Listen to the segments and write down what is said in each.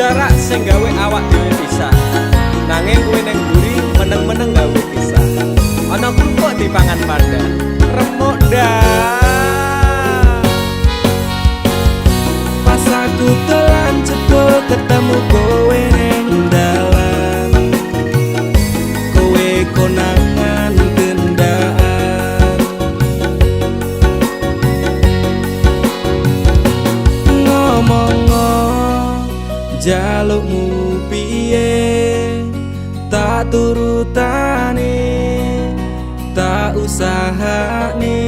jarak sing gawe awak dhewe pisah. Nanging kowe ning mburi meneng-meneng gawe pisah. Ana krupuk dipangan panda, remuk dah. Pas aku telan cebol ketemu kowe ning dalan, kowe konangan gendaan. Ngomong jalukmu piye, tak turutane, tak usahane.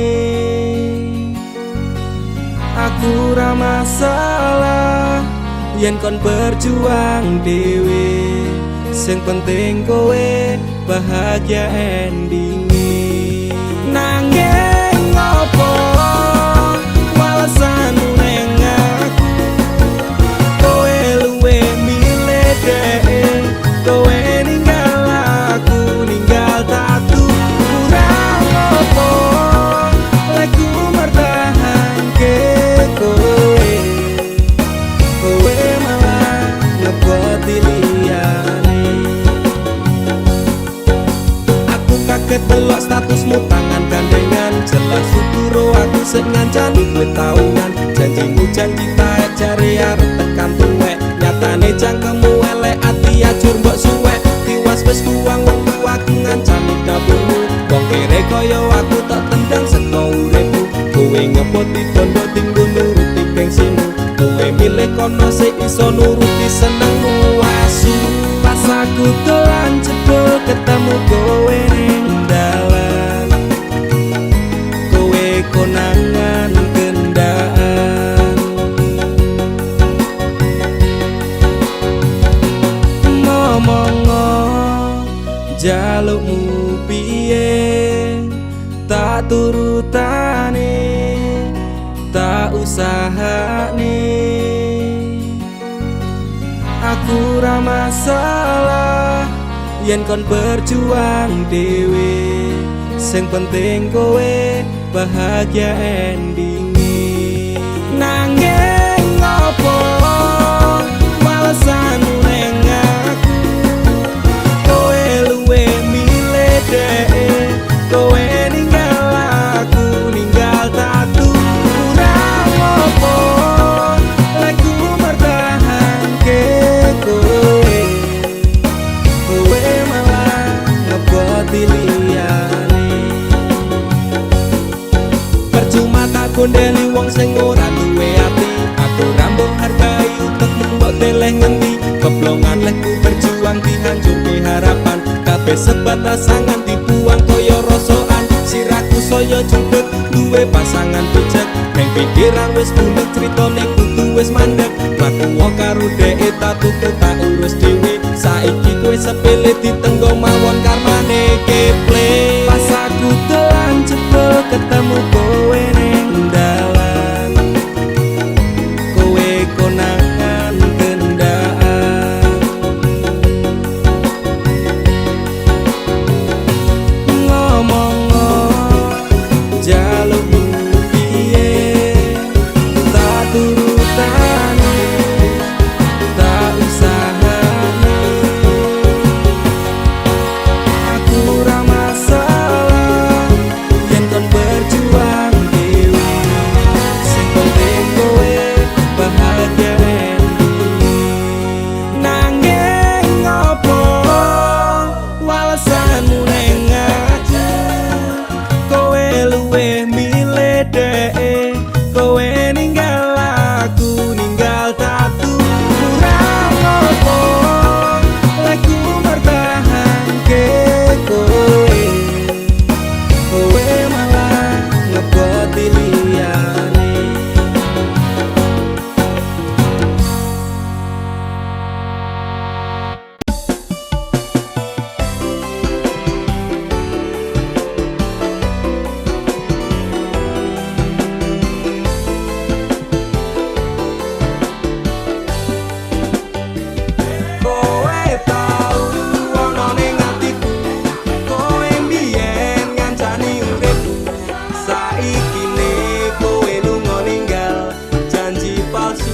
Aku ra masalah yen kon berjuang dhewe, sing penting kowe bahagia endinge. Nanging ngopo walesanmu ning aku, kowe luwe milih dhek, kowe ninggal aku ninggal tatu. Kurang opo lek ku mertahanke kowe, kowe malah ngeboti liyane. Aku kaget delok statusmu tangan gandengan, jelas uturo aku sing ngancani kowe tahunan. Janjimu janji taek jare arep tekan tuwek, nyatane cangkemmu elek ati ajur mbok suwek. Tiwas wis kuwang wektu aku ngancani dapurmu, wong kere kaya aku tak tendang seka uripmu. Kowe ngepoti bondo tinggo nuruti gengsimu, kowe milih kono sik iso nuruti senengmu asu. Pas aku dolan jebol ketemu kowe ning dalan, kowe konangan gendaan. Ngomong jalukmu piye, tak turutane, tak usahane. Aku ra masalah yen kon berjuang dhewe, sing penting kowe bahagia endinge. Nanging ngopo walesanmu ning aku, kowe luwe milih dhek, kowe ninggal aku ninggal tatu. Kurang opo lek ku mertahanke kowe, kowe malah ngeboti liyane. Percuma tak gondeli wong sing ora duwe ati, aku ra mbok hargai utekmu mbok teleh ngendi. Keblongan lek ku berjuang dihancurke harapan, kabeh sebatas angan dibuang kaya rosokan. Siraku saya judeg duwe pasangan pijak, neng pikiran wis bulet critane kudu wis mandek. Laku karo dhek tak tuku tak urus dhewe, saiki kowe sepele ditenggo mawon karmane keple. Pas aku dolan jebol ketemu kowe ning dalan, kowe konangan gendaan. Ngomong jalukmu piye, tak turutane, tak usahane. Aku ra masalah yen kon berjuang dhewe, sing penting kowe bahagia endinge. Nanging ngopo walesanmu ning aku, kowe luwe milih dhek, kowe ninggal aku ninggal tatu. Kurang opo lek ku mertahanke kowe, kowe malah ngeboti liyane. Kowe tau ono ning atiku, kowe mbiyen ngancani urip, saiki ne kowe lunga ninggal janji palsu.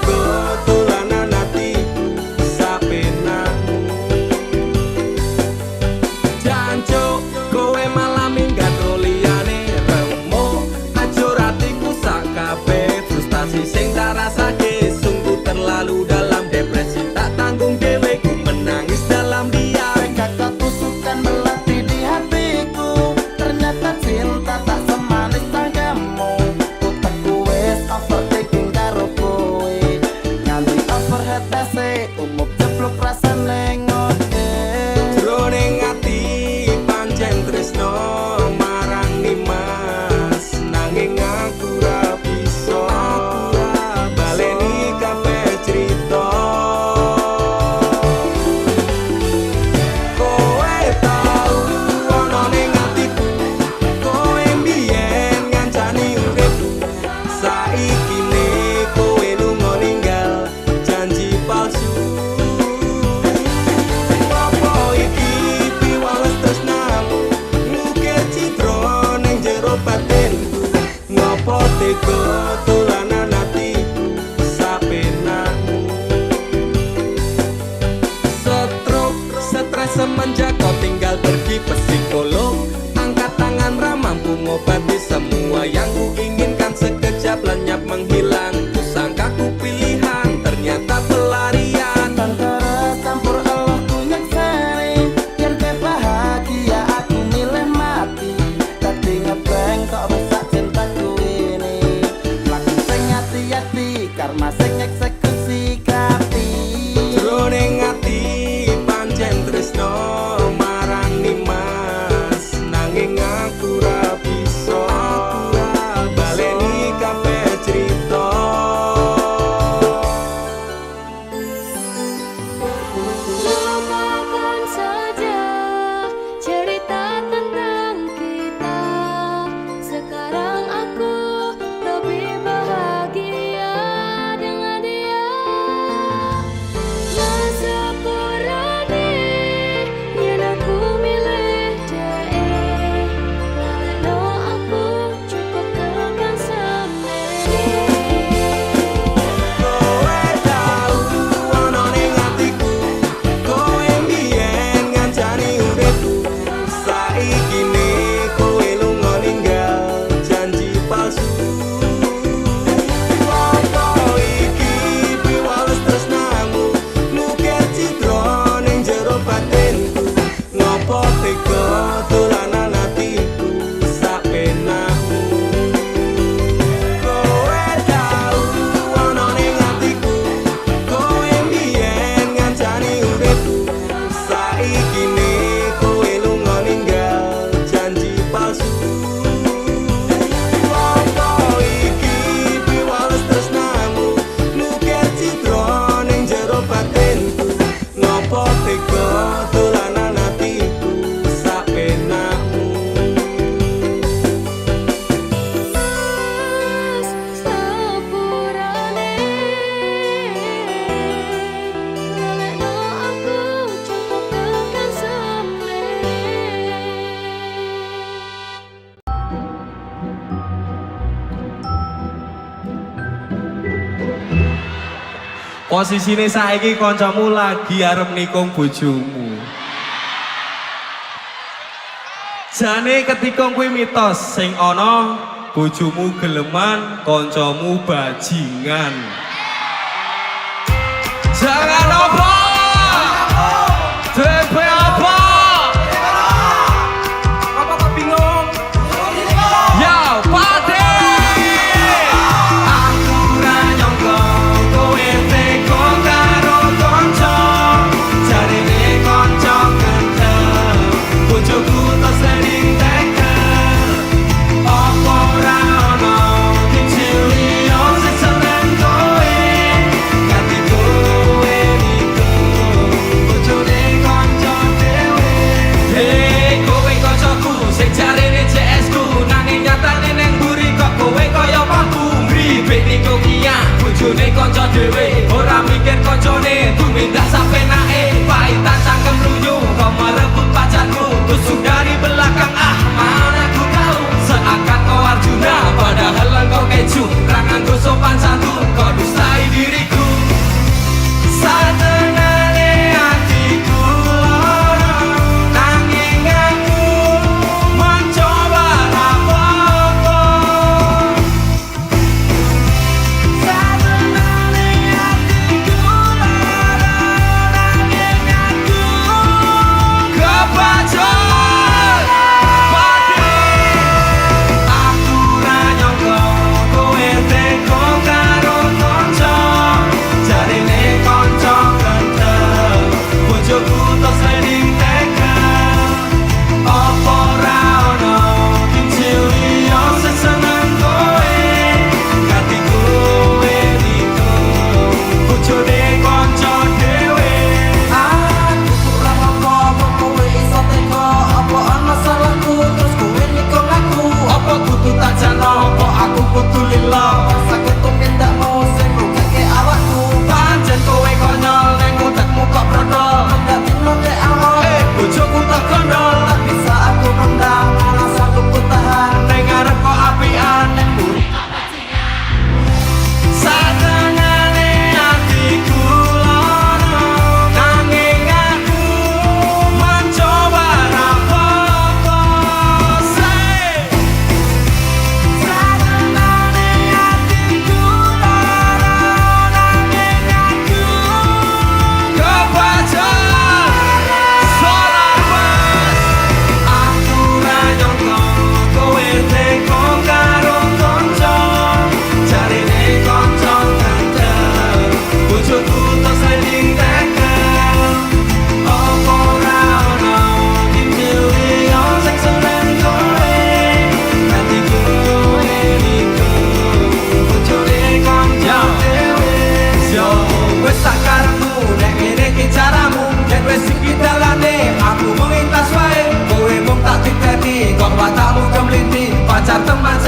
tega dolanan atiku sapenakmu. Jancuk kowe malah minggat liyane remo, ajur atiku sak kabeh. Frustasi sing tak rasake sungguh terlalu dalam, depresi tak tanggung dhewe ku menangis dalam diam. Kakak tusukan melati di hatiku, ternyata cinta tak semanis tanggamu. Utekku wis overthinking karo kowe, nganti overhead dase umup jeblok rasane ngode. Jroning ati pancen tresno marang Nimas, nanging aku ra bisa baleni kabeh crita. Kowe tau ana ning atiku, kowe mbiyen ngancani uripku. Saikine kowe lunga ninggal janji palsu. Apa iki piwales tresnamu, ngukir citra ning jero batinku. Ngopo tega dolanan atiku sapenakmu. Stres semenjak kau tinggal pergi psikolog, angkat tangan ramah mampu ngobati semua yang ku inginkan. Sekejap lenyap menghilang, ku sangka ku pilihan, ternyata pelarian. Antara campur Allah ku nyekseni, biar gue bahagia aku milih mati. Tadi ngebeng kok rusak cintaku ini, laku sing hati-hati karma sing eksekusi kapi. Jroning ati pancen tresno marang Nimas, nanging aku ra bisa baleni kabeh crita. Lupakan saja cerita tentang kita. Sekarang aku lebih bahagia dengan dia. Sekurang-kurangnya yen aku milih dia, laleno aku cukup tekan sendiri. Kowe tau ana ning atiku, kowe mbiyen ngancani uripku. Saikine kowe lunga ninggal janji palsu. Apa iki piwales tresnamu, ngukir citra ning jero batinku. Ngopo tega dolanan atiku sapenakmu. Kowe tau ana ning atiku, kowe mbiyen ngancani uripku. Saikine kowe lunga ninggal janji palsu. Apa iki piwales tresnamu, ngukir citra ning jero batinku. Ngopo tega dolanan atiku sapenakmu. Sepurane laleno aku cukup tekan sendiri. Posisine saiki kancamu lagi arep nikung bojomu. Jane ketika kuwi mitos sing ana bojomu geleman, kancamu bajingan. Jangan apa? DP apa? Apa kok bingung? Ya, Pade. Aku ra nyangka kowe tega karo kanca, jarine kanca gendeng, bojoku tak sering tekel. Apa ora ana kecil liya sing seneng kowe, nganti kowe nikah.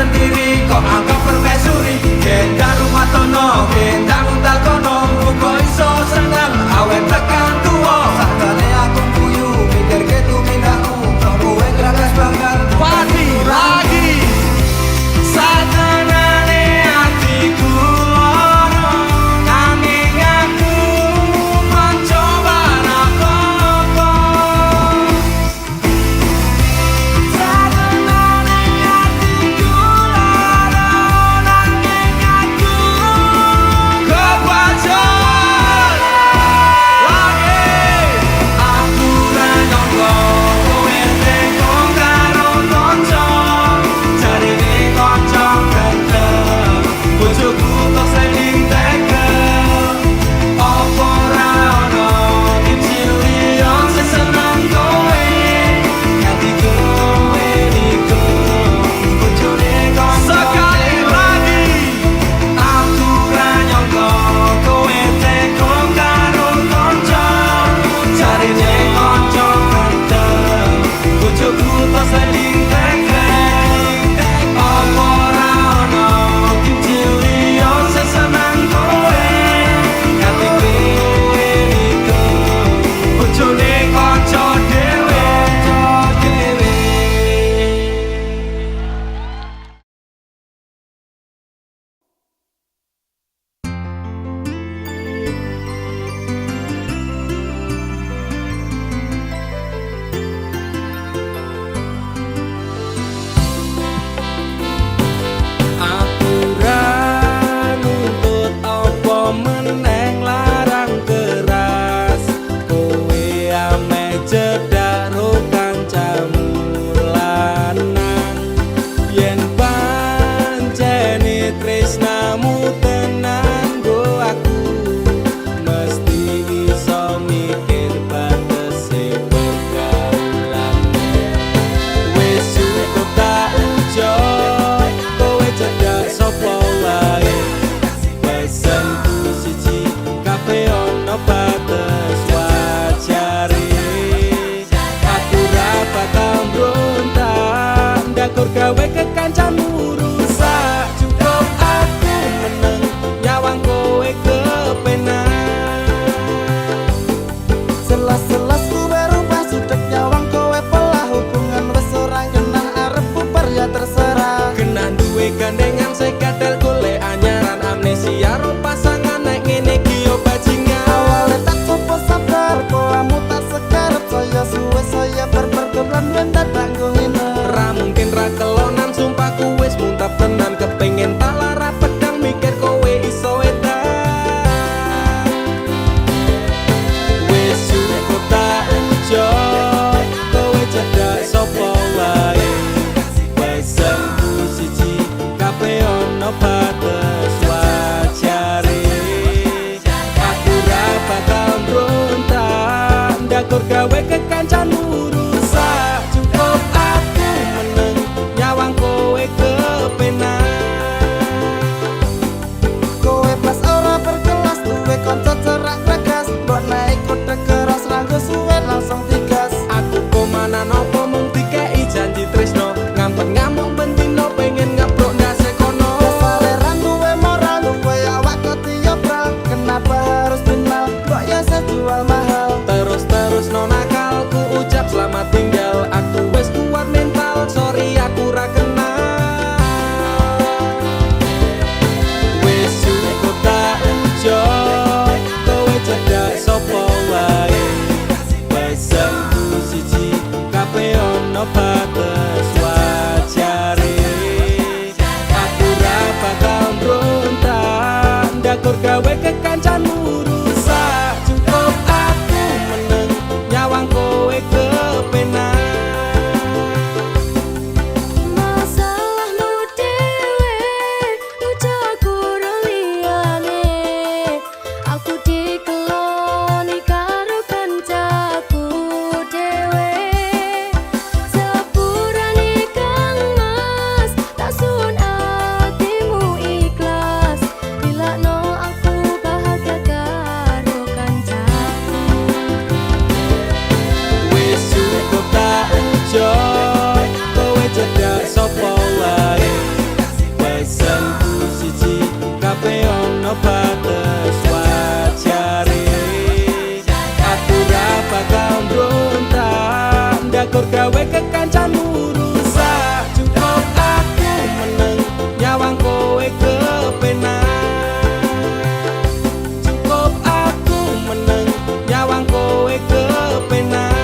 sendiri kok anggap permaisuri. Gendang rumah tono, gendang untal kono, kok iso seneng awet tekan tuwa. Sakjane aku guyu mikirke tumindaku, kok kowe gragas banget. Pati lagi satenane hatiku loro, nanging aku mencoba apa-apa. Satenane hatiku loro, nanging aku kepancen lagi. Aku ra nyangka kowe teko karo kanca, jarine kanca ganteng, bojoku tok sing tekel. Apa ora ono kecil liya sing seneng kowe, nganti kowe niku bojone kanca. Sekali lagi aku ra nyangka kowe teko karo kanca, jarine kanca ganteng, bojoku tok sing tekel. Apa ora ono kecil liya sing seneng kowe, nganti kowe niku bojone kanca dhewe. Aku ra nuntut apa meneng larang keras, kowe ame cedak ro kancamu lanang. Yen pancene tresnamu tenan go aku mesti iso mikir batese pergaulane. Wis cukup tak ujo kowe cedak sapa wae, pesenku siji kabeh ono batas wajare. Aku ra bakal mbrontak ndakur gawe kekancanmu rusak. Cukup aku meneng nyawang kowe kepenak. Selas-selas kowe rubah sudek nyawang kowe pelah, hubungan wis ora genah arep bubar ya terserah. Kena duwe gandengan sekedel golek anyaran, amnesia ro pasangan nek ngene iki yo bajingan. Awalnya tak coba sabar, kowamu tak sekarep, saya suwe saya berperkelan bentar tak ngene. Ra mungkin ra kelonan, sumpahku wis muntap tenan, kepengen tak lara pedang mikir kowe iso edan. Wis cukup tak ujo kowe cedak sapa wae, pesenku siji kabeh ono batas wajare. Aku ra bakal mbrontak ndakur gawe kekancanmu rusak. Cukup aku meneng nyawang kowe kepenak. Kowe pas ora berkelas, duwe kanca cerak gregas, mbok naik kode keras ranggo suwe langsung digas. Aku komana nopo mung dikei janji tresno, ngampet ngamuk bentino pengen ngeprok ndase kono. Saleran duwe moral, duwe awak ketiobral, kenapa harus binal, kok ya saya jual mahal. Terus no nakal ku ucap selamat tinggal. Aku wis kuat mental, sorry aku ra kenal. Wis cukup tak ujo kowe cedak sapa wae, pesenku siji kabeh ono batas wajare. Aku ra bakal mbrontak ndakur gawe kekancanmu rusak. Cukup aku meneng nyawang kowe kepenak. Masalahmu dhewe, ucaku ora liyane. Aku dikeloni karo kancaku dhewe. Sepurane Kang Mas, tak sun atimu ikhlas. Dilakno aku tur gawe kekancanmu rusak. Cukup aku meneng nyawang kowe kepenak. Cukup aku meneng nyawang kowe kepenak.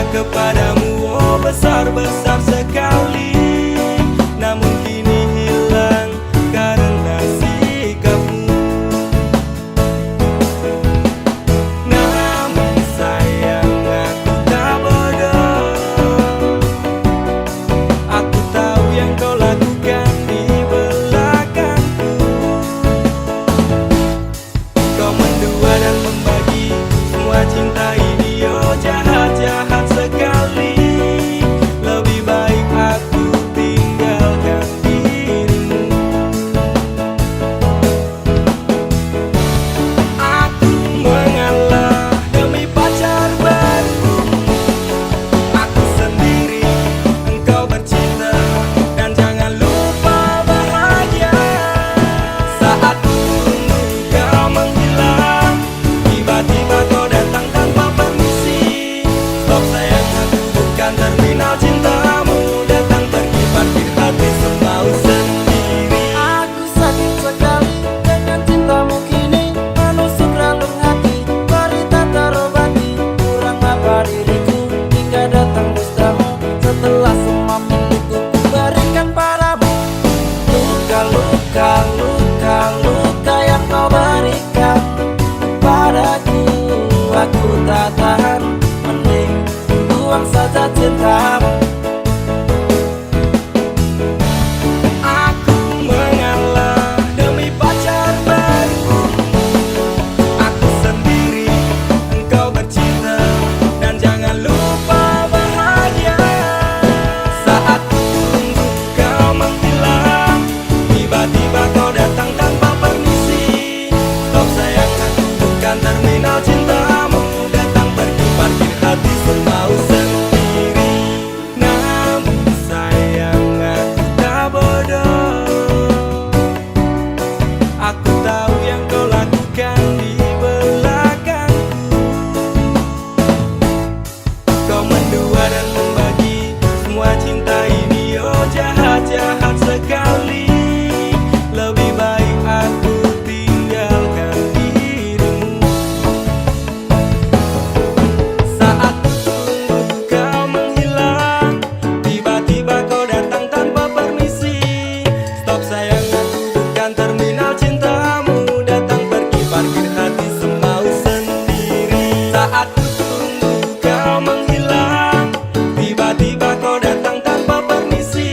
Kepadamu, oh besar-besar sekali. Namun kini hilang karena sikapmu. Namun sayang aku tak bodoh. Aku tahu yang kau lakukan di belakangku. Kau mendua dan membagi semua cinta ini, oh jahat-jahat sekali. Lebih baik aku tinggalkan dirimu. Aku mengalah demi pacar baru. Aku sendiri, engkau bercinta. Dan jangan lupa bahagia. Saat tunggu kau menghilang, tiba-tiba kau datang tanpa permisi. Stop sayang, aku bukan terminal cintamu. Datang pergi parkir hati semau sendiri. Aku sakit sekali dengan cintamu kini, menusuk relung hati, berita terobati. Kurang apa diriku hingga datang dustamu. Setelah semua milikku ku berikan padamu. Luka-luka, luka-luka yang kau berikan padaku, aku tak tahan. Mending buang saja cintamu. Aku mengalah demi pacar baru. Aku sendiri, engkau bercinta. Dan jangan lupa bahagia. Saat tunggu kau menghilang, tiba-tiba kau datang tanpa permisi. Stop sayang, aku bukan terminal cintamu. Datang pergi parkir hati semau sendiri. Namun sayang aku tak bodoh. Aku tahu yang kau lakukan di belakangku. Kau mendua dan membagi semua cinta ini, oh jahat-jahat sekali. Lebih baik aku tinggalkan dirimu. Saat tunggu kau menghilang, tiba-tiba kau datang tanpa permisi. Stop sayang, aku bukan terminal cintamu. Datang pergi parkir hati semau sendiri. Saat tunggu kau menghilang, tiba-tiba kau datang tanpa permisi.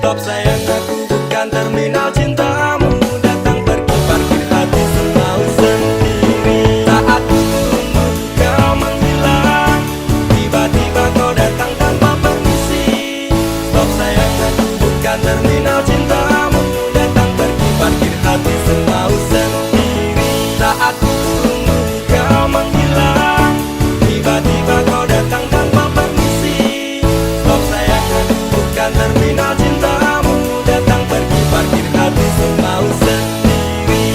Stop sayang, aku bukan terminal cintamu. Datang pergi parkir hati semau sendiri. Saat tunggu kau menghilang, tiba-tiba kau datang tanpa permisi. Stop sayang, aku bukan terminal cintamu. Datang pergi parkir hati semau sendiri. Saat tunggu kau menghilang, tiba-tiba kau datang tanpa permisi. Stop sayang, aku bukan terminal cintamu. Datang pergi parkir hati semau sendiri.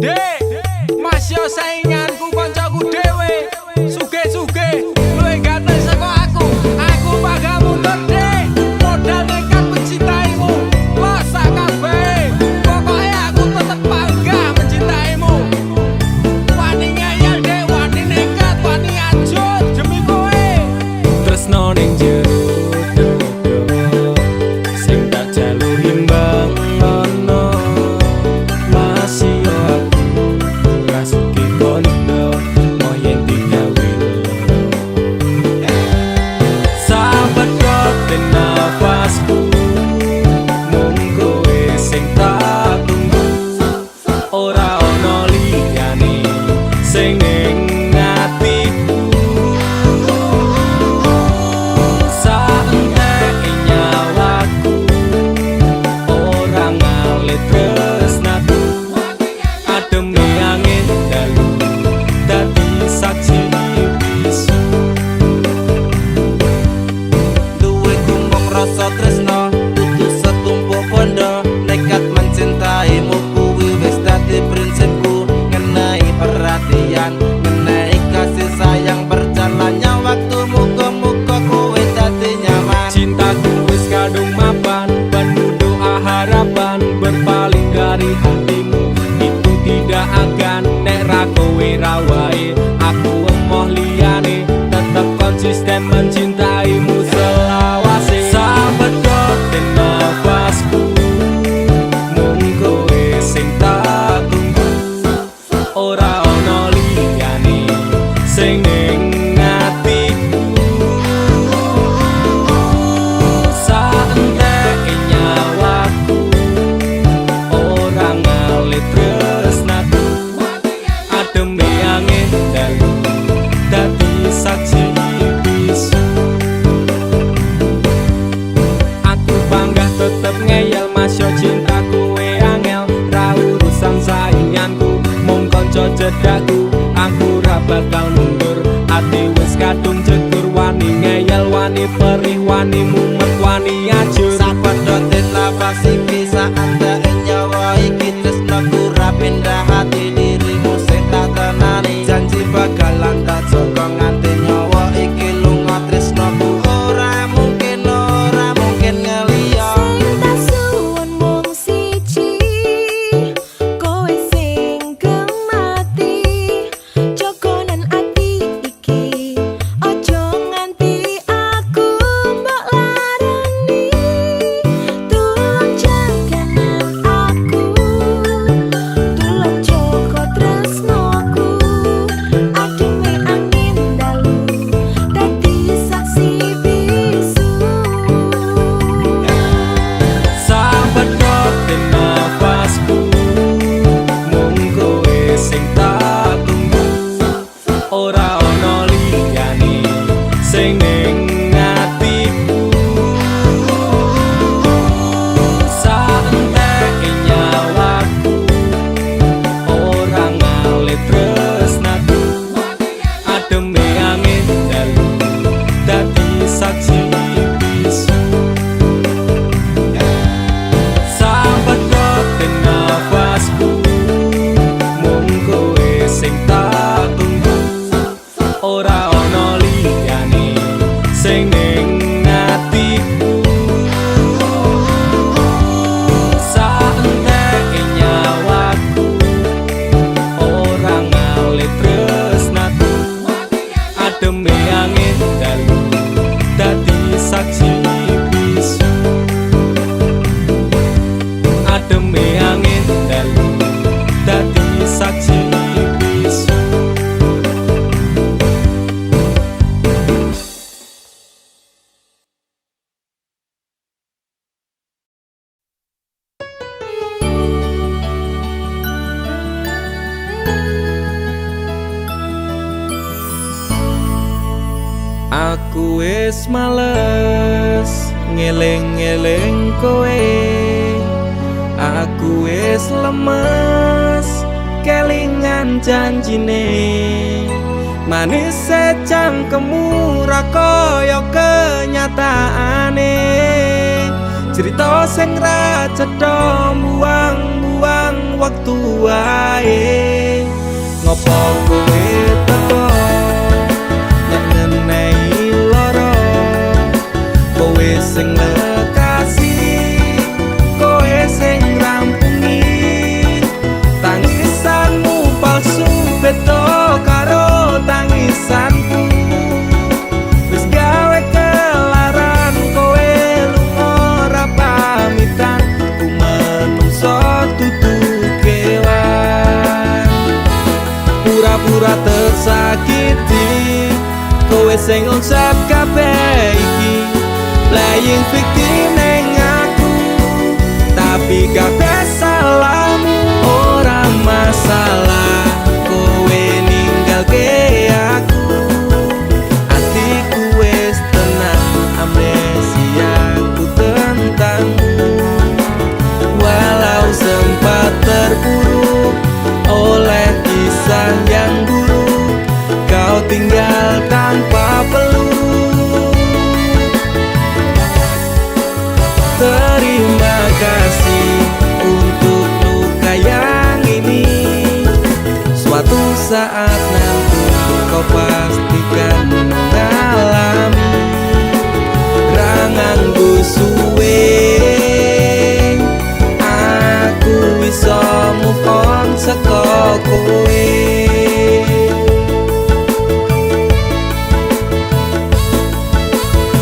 Dek, Mas yo sainganku koncoku dhewe. Suge-suge, luwih ganteng saka aku. Aku bangga mundur, Dek. Modal nekat mencintaimu. Los sak kabeh. Pokoke aku tetep bangga mencintaimu. Wani ngeyel, Dek, wani nekat, wani ajut demi kowe. Tresno ning jero wani perih wani mumet wani ajur Sapedote labasi bisa anda nyawa iki tresnaku ra pindah hati dirimu sing tak tenani janji bakalan tak joko nganti nyawa iki lunga tresnaku ora mungkin ngeliya Sing tak suwun mung siji, kowe sing gemati. Jogonan ati iki, ojo nganti aku mbok larani. Tulung jaganan aku, tulung jogo tresnoku. Ademe angin dalu, dadi saksi bisu. Sapedote nafasku mung kowe sing tak tunggu ora ono liyane sing ning atiku saenteke nyawaku ora ngalit tresnaku ademe angin dalu dadi saksi bisu Sapedote nafasku mung kowe sing tak tunggu ora ono liyane sing ning atiku saenteke nyawaku ora ngalit tresnaku ademe angin dalu dadi saksi bisu ademe angin dalu dadi saksi bisu Aku wis males ngeling-eling kowe Aku wis lemes kelingan janjine Manis secangkemu ra kaya kenyataane Cerita sing ra cetha buang-buang waktu wae Ngopo kowe teko ngenei loro Kowe sing lekasih Kowe sing rampungi Tangisanmu palsu beda karo tangisanku Wis gawe kelaran kowe lunga ra pamitan Ku menungso dudu kewan Pura-pura tersakiti Kowe sing ucap kabeh iki Playing victim ning aku Tapi kabeh salahmu ora masalah Kowe ninggalke aku Atiku wis tenang amnesia ku tentangmu Walau sempat terpuruk oleh kisah yang buruk Kau tinggal tanpa peluru Terima kasih untuk luka yang ini Suatu saat nanti kau pastikan mengalami Rangang suwe Aku bisa move on saka kowe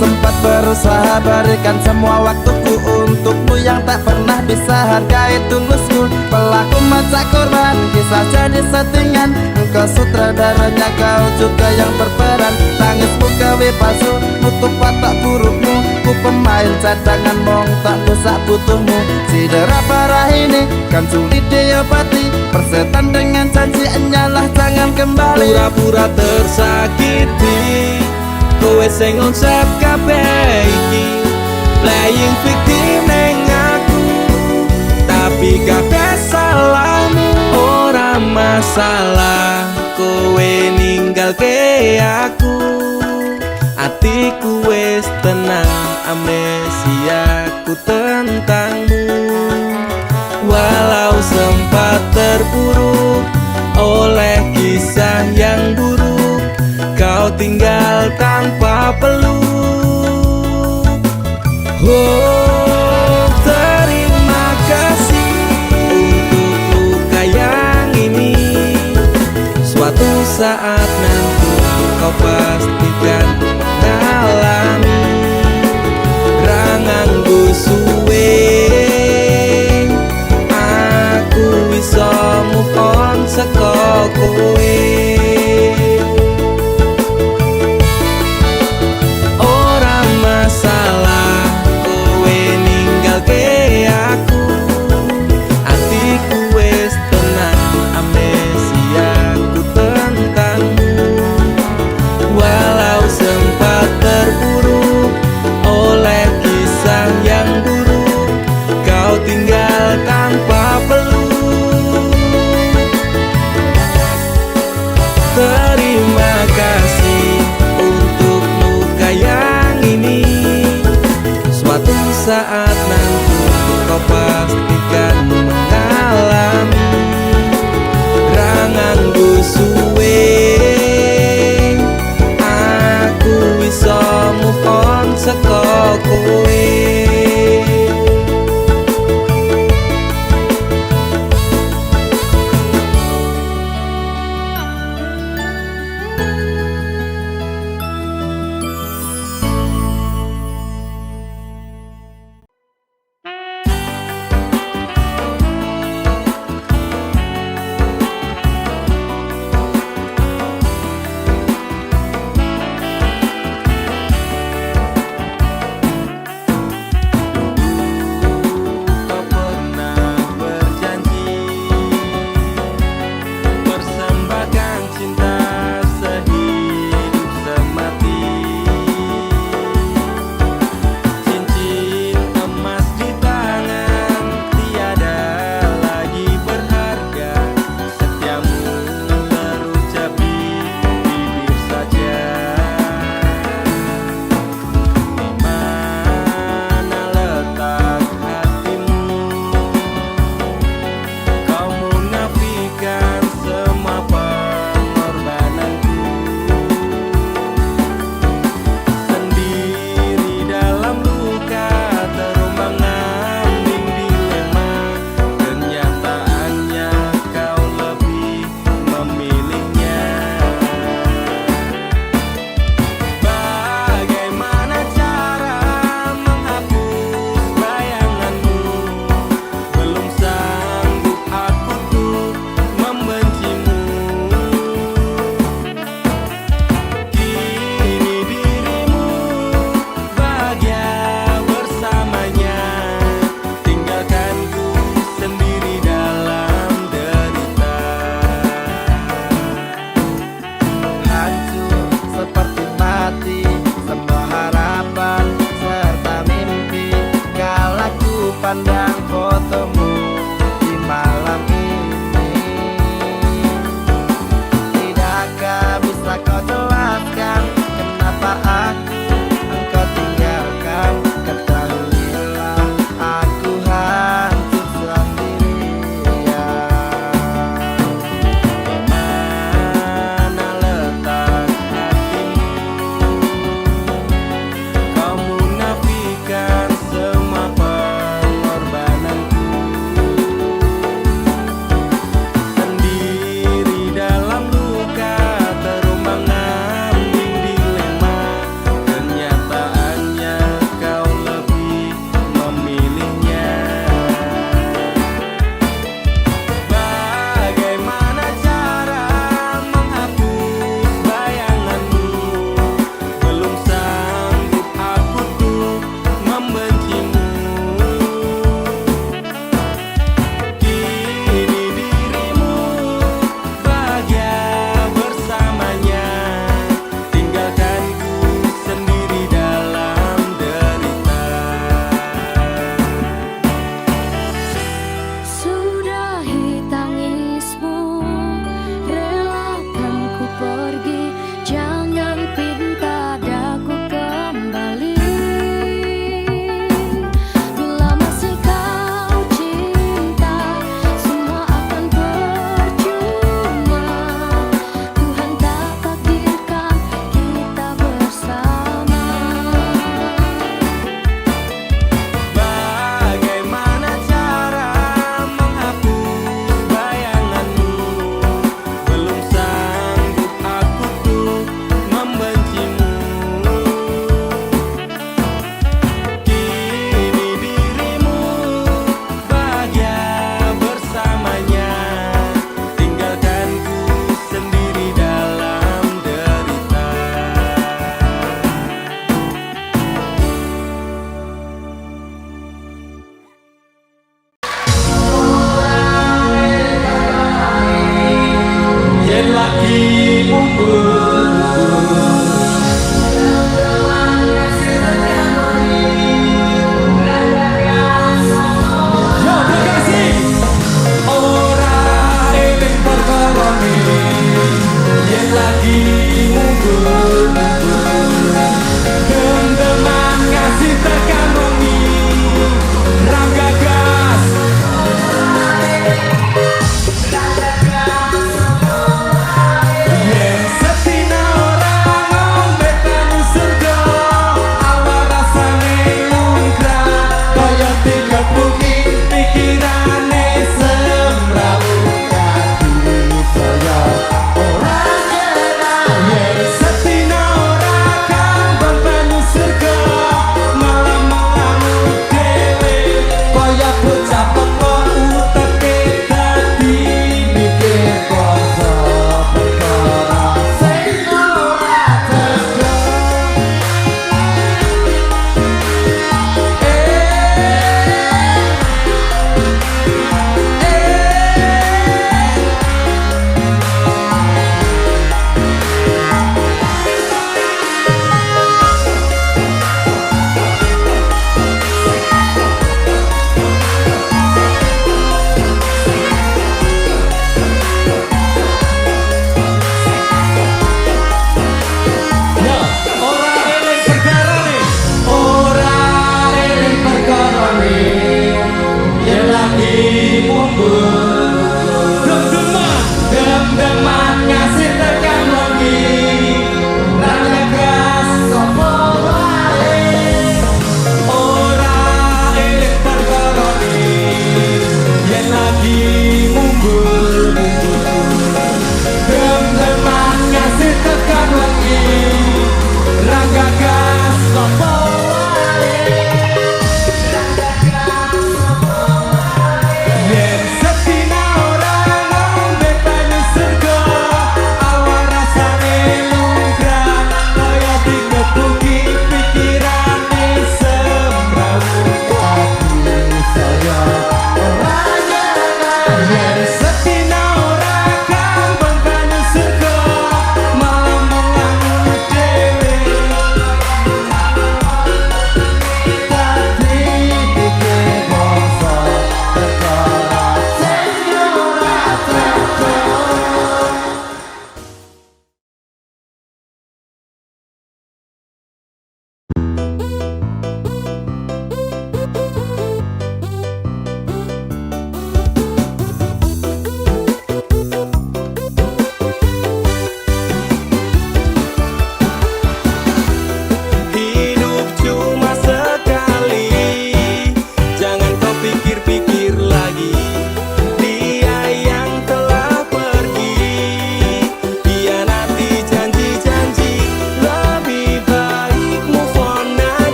Sempat berusaha berikan semua waktuku untukmu yang tak pernah bisa hargai tulusku Pelaku macak korban, kisah jadi settingan Engkau sutradaranya, kau juga yang berperan Tangismu gawe palsu, nutup watak burukmu Ku pemain cadangan, mong tak desak butuhmu Sidera parah ini, kan sulit diobati Persetan dengan janji, enyalah jangan kembali Pura-pura tersakiti Kowe sing ngucap kabeh iki Playing victim ning aku Tapi kabeh salahmu ora masalah Kowe ninggalke aku Hatiku wis tenang, amnesiaku tentangmu. Walau sempat terpuruk oleh kisah yang buruk, kau tinggal tanpa peluk. Oh, terima kasih untuk luka yang ini. Suatu saat nanti kau pastikan mengalami rangangku suwe. Aku bisa move on saka kowe. Ora masalah kowe ninggalke aku. Atiku wis tenang, amnesiaku tentangmu. Walau sempat terpuruk oleh kisah yang buruk, kau tinggal tanpa peluk. Terima kasih untuk luka yang ini. Suatu saat nanti kau pastikan mengalami rangangku suwe. Aku bisa move on saka kowe. Pandang fotomu di malam ini, tidakkah bisa kau jelaskan kenapa aku engkau tinggalkan? Ketahuilah aku hancur sendirian. Mana letak hatimu? Kau menafikan semua pengorbanan.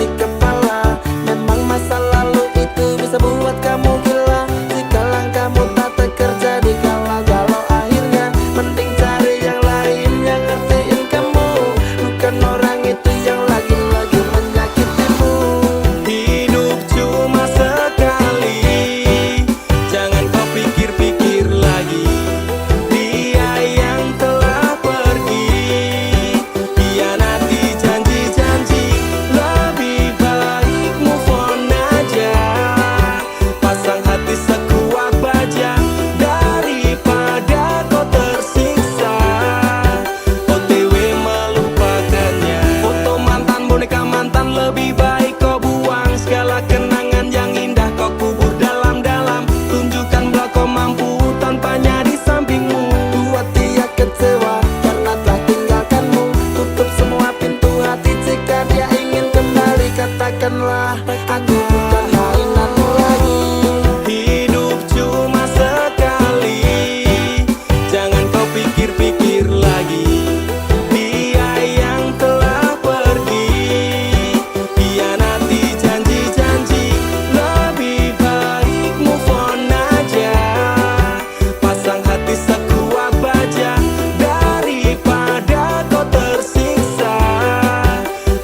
di kepala. Memang masa lalu itu bisa buat kamu gila. Jika langkahmu tak terjadi galau-galau, akhirnya mending cari yang lain yang ngertiin kamu, bukan orang itu yang lagi-lagi menyakitimu. Hidup cuma sekali, jangan kau pikir-pikir lagi. Dia yang telah pergi, hianati janji-janji. Lebih baik move on aja, pasang hati sekuat baja daripada kau tersiksa. OTW melupakannya. Foto mantan, boneka mantan, lebih baik kau buang. Segala kenangan yang indah kau kubur dalam-dalam. Tunjukkan bahwa kau mampu tanpanya di sampingmu. Buat dia kecewa karena telah tinggalkanmu. Tutup semua pintu hati jika dia ingin kembali. Katakanlah aku bukan mainanmu lagi. Hidup cuma sekali, jangan kau pikir-pikir lagi. Dia yang telah pergi, hianati janji-janji. Lebih baik move on aja, pasang hati sekuat baja daripada kau tersiksa.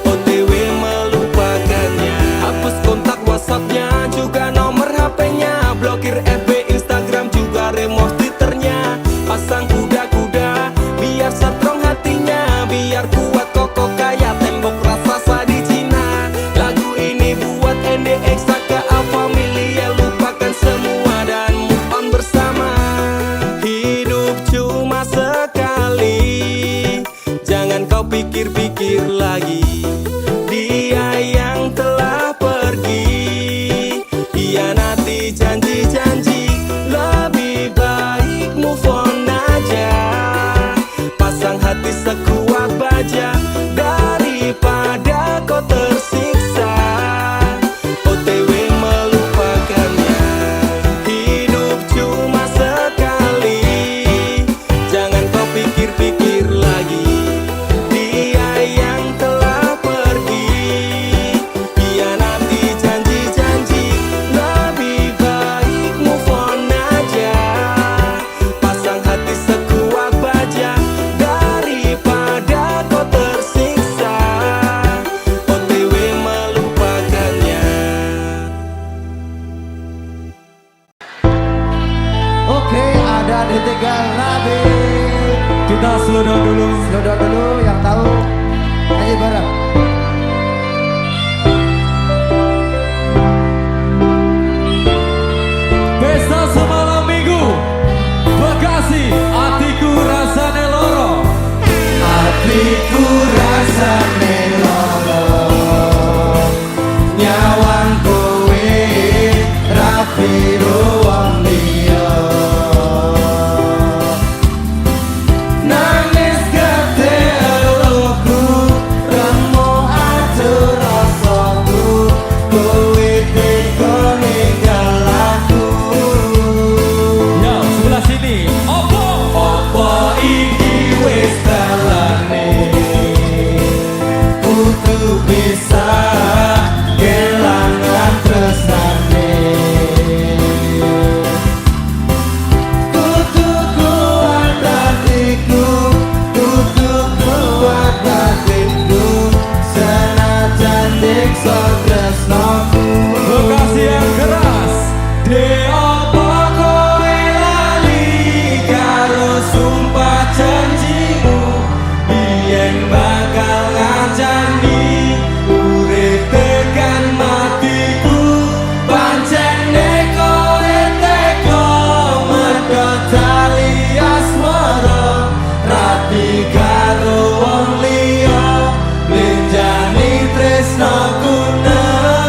OTW melupakannya. Hapus kontak WhatsAppnya, juga nomor HP-nya. Blokir FB, Instagram, juga remove Twitternya. Pasang kuda-kuda biar strong hatinya, biar kuat kokoh kayak tembok raksasa di Cina. Lagu ini buat NDX, KA Familia. Lupakan semua dan move on bersama. Hidup cuma sekali, jangan kau pikir-pikir lagi. Dia yang telah pergi, hianati janji-janji. Lebih baik move on aja, pasang hati sekuat baja daripada kau tersiksa. OTW melupakannya. Hidup cuma sekali, jangan kau pikir-pikir lagi. Dia yang telah pergi, hianati janji-janji. Lebih baik move on aja, pasang hati sekuat baja daripada kau tersiksa. OTW melupakannya. Oke, ada ditinggal Nabi. Kita slow down dulu. Slow down dulu, yang tahu nyanyi bareng. Pesta semalam minggu Bekasi, atiku rasane loro. Hatiku rasane loro, nyawang kowe rapi wong liya. Nangis gede eluku, remo atur rasaku. Kowe tega ninggal aku. Ya, sebelah sini. Opo? Apa iki wis dalane, kudu bisa kelangan tresnane. Kudu kuat hatiku, kudu kuat batinku, senajan diksa tresnaku. Bekasi yang keras. De opo kowe lali karo sumpah janjimu, biyen bakal ngancani urip tekan matiku. Pancene kowe teko medhot tali asmara, rapi karo wong liya, linjani tresnaku nang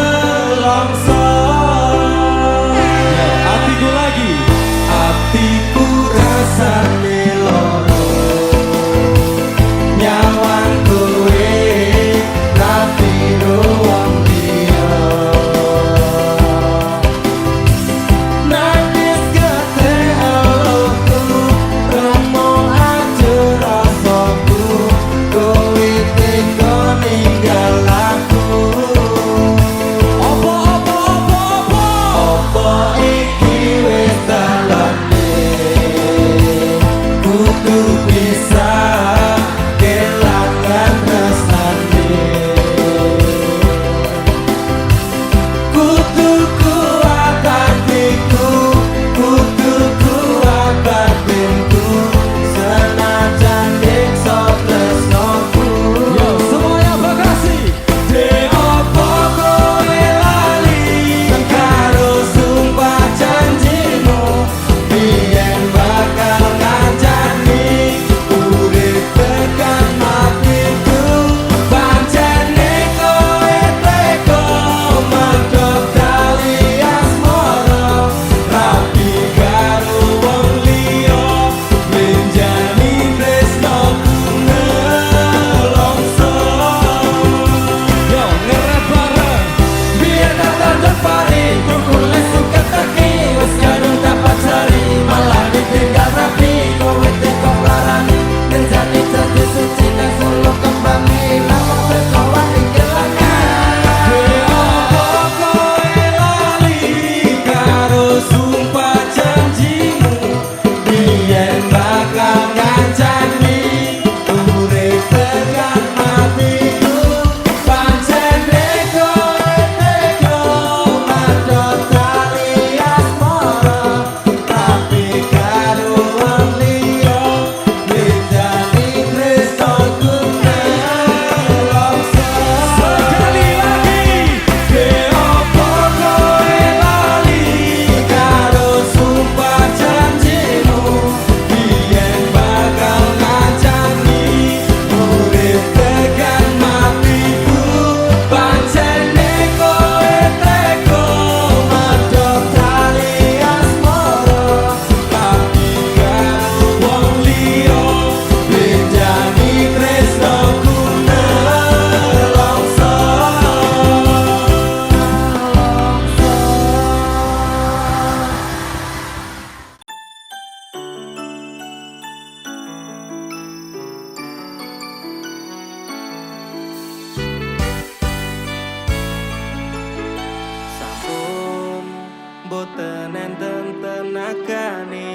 boten enten tenagane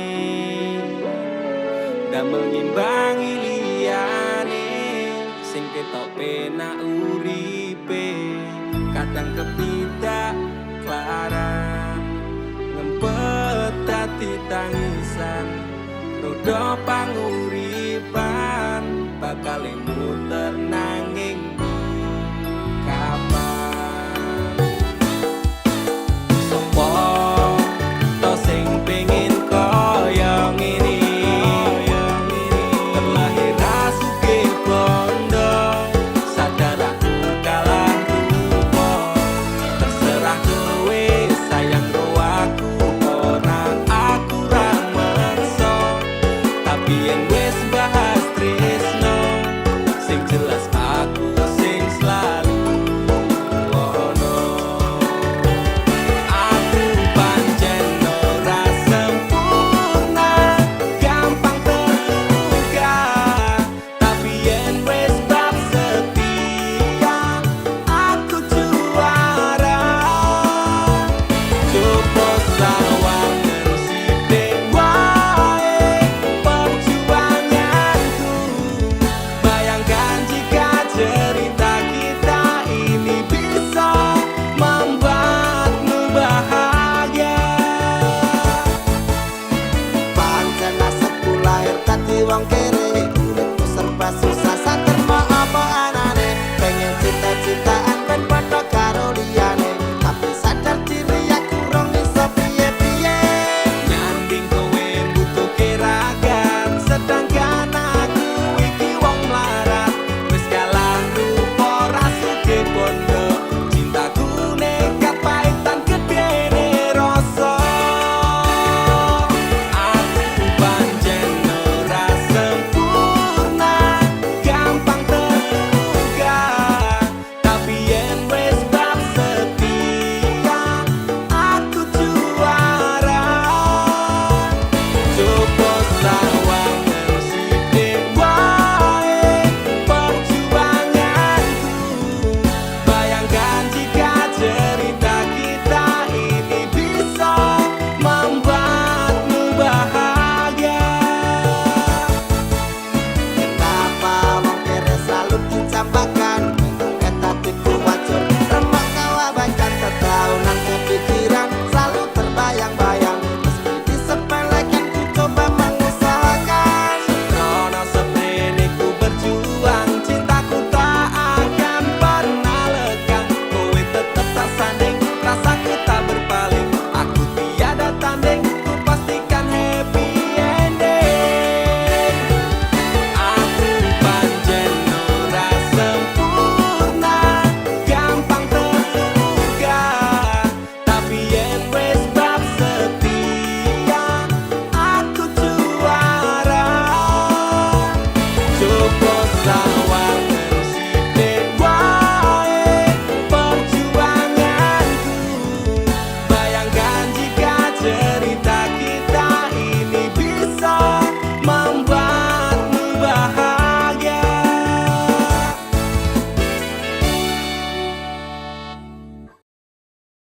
damel ngimbangi liyane sing ketok penak uripe kadang kepidak klaran ngempet dadi tangisan rodo panguripan bakal muter